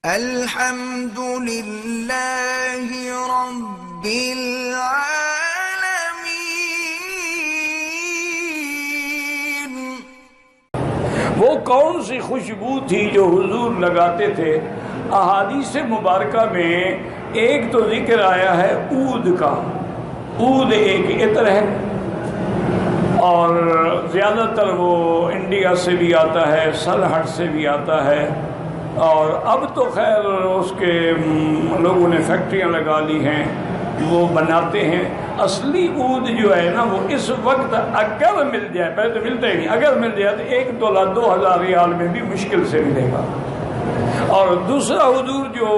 الحمد للہ رب العالمین۔ وہ کون سی خوشبو تھی جو حضور لگاتے تھے؟ احادیث مبارکہ میں ایک تو ذکر آیا ہے عود کا۔ عود ایک عطر ہے اور زیادہ تر وہ انڈیا سے بھی آتا ہے، سلہٹ سے بھی آتا ہے، اور اب تو خیر اس کے لوگوں نے فیکٹریاں لگا لی ہیں، وہ بناتے ہیں۔ اصلی عود جو ہے نا وہ اس وقت اگر مل جائے، پہلے تو ملتا ہی نہیں، اگر مل جائے تو 1 تولہ 2000 ریال میں بھی مشکل سے ملے گا۔ اور دوسرا حضور جو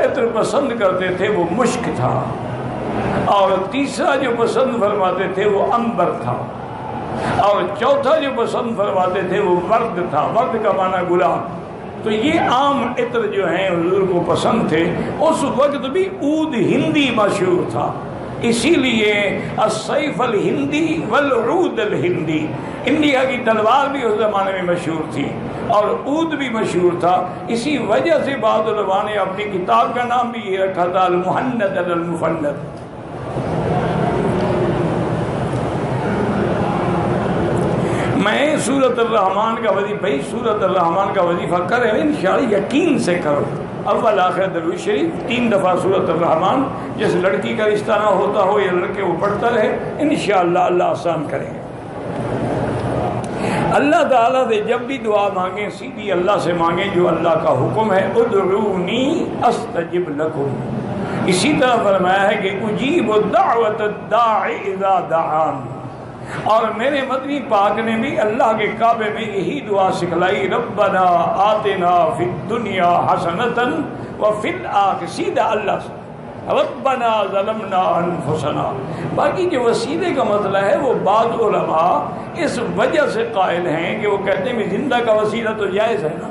عطر پسند کرتے تھے وہ مشک تھا، اور تیسرا جو پسند فرماتے تھے وہ عنبر تھا، اور چوتھا جو پسند فرماتے تھے وہ ورد تھا۔ ورد کا معنی گلاب۔ تو یہ عام عطر جو ہیں حضور کو پسند تھے۔ اس وقت بھی عود ہندی مشہور تھا، اسی لیے السیف الہندی والعود الہندی، انڈیا کی تلوار بھی اس زمانے میں مشہور تھی اور عود بھی مشہور تھا۔ اسی وجہ سے بعض علماء نے اپنی کتاب کا نام بھی یہ رکھا تھا المہند المفند۔ میں سورۃ الرحمن کا وظیفہ، بھائی سورۃ الرحمن کا وظیفہ کریں انشاءاللہ، یقین سے کرو، اول آخر درود شریف 3 دفعہ سورۃ الرحمن، جس لڑکی کا رشتہ نہ ہوتا ہو یا لڑکے وہ پڑھتا رہے، انشاءاللہ اللہ آسان کریں گے۔ اللہ تعالیٰ سے جب بھی دعا مانگیں سیدھی اللہ سے مانگیں جو اللہ کا حکم ہے، ادعونی استجب لکم۔ اسی طرح فرمایا ہے کہ اجیب دعوت الداعی اذا دعان، اور میرے مدنی پاک نے بھی اللہ کے کعبے میں یہی دعا سکھلائی، ربنا آتنا فی الدنیا حسنۃ وفی الآخرۃ، سیدھا اللہ سے ربنا ظلمنا انفسنا۔ باقی جو وسیلے کا مسئلہ ہے وہ بعض علماء اس وجہ سے قائل ہیں کہ وہ کہتے ہیں کہ زندہ کا وسیلہ تو جائز ہے نا،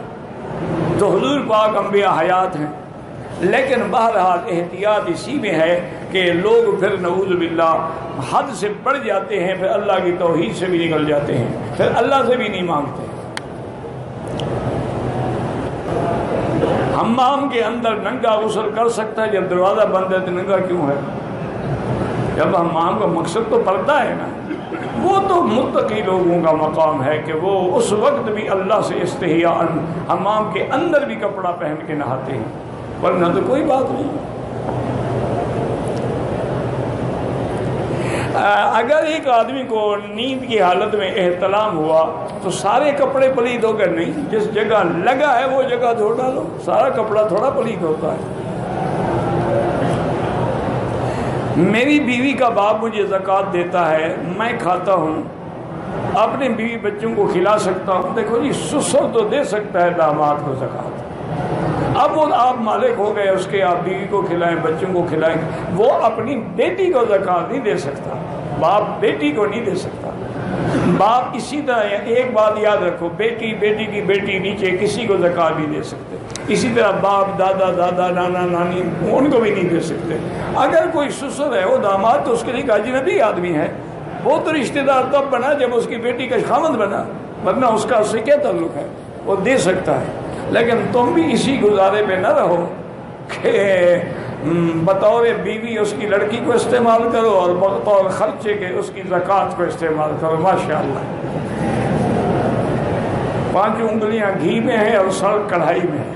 تو حضور پاک انبیاء حیات ہیں، لیکن بہرحال احتیاط اسی میں ہے کہ لوگ پھر نعوذ باللہ حد سے بڑھ جاتے ہیں، پھر اللہ کی توحید سے بھی نکل جاتے ہیں، پھر اللہ سے بھی نہیں مانگتے۔ حمام کے اندر ننگا غسل کر سکتا ہے، جب دروازہ بند ہے تو ننگا کیوں ہے؟ جب حمام کا مقصد تو پردہ ہے نا، وہ تو متقی لوگوں کا مقام ہے کہ وہ اس وقت بھی اللہ سے استحیاء حمام کے اندر بھی کپڑا پہن کے نہاتے ہیں، ورنہ تو کوئی بات نہیں۔ اگر ایک آدمی کو نیند کی حالت میں احتلام ہوا تو سارے کپڑے پلید ہو کر نہیں، جس جگہ لگا ہے وہ جگہ دھو ڈالو، سارا کپڑا تھوڑا پلید ہوتا ہے۔ میری بیوی کا باپ مجھے زکوٰۃ دیتا ہے، میں کھاتا ہوں، اپنے بیوی بچوں کو کھلا سکتا ہوں؟ دیکھو جی، سسر تو دے سکتا ہے داماد کو زکوٰۃ، اب وہ آپ مالک ہو گئے اس کے، آپ بیوی کو کھلائیں، بچوں کو کھلائیں، وہ اپنی بیٹی کو زکوٰۃ نہیں دے سکتا، باپ بیٹی کو نہیں دے سکتا۔ باپ اسی طرح ایک بات یاد رکھو، بیٹی بیٹی کی بیٹی نیچے کسی کو زکوٰۃ نہیں دے سکتے، اسی طرح باپ دادا دادا نانا نانی ان کو بھی نہیں دے سکتے۔ اگر کوئی سسر ہے وہ داماد تو اس کے لیے ایک اجنبی آدمی ہے، وہ تو رشتہ دار تب بنا جب اس کی بیٹی کا خامند بنا، ورنہ اس کا اس سے کیا تعلق ہے؟ وہ دے سکتا ہے، لیکن تم بھی اسی گزارے پہ نہ رہو کہ بطور بیوی اس کی لڑکی کو استعمال کرو اور بطور خرچے کے اس کی زکوٰۃ کو استعمال کرو۔ ماشاءاللہ 5 انگلیاں گھی میں ہیں اور سر کڑھائی میں ہے۔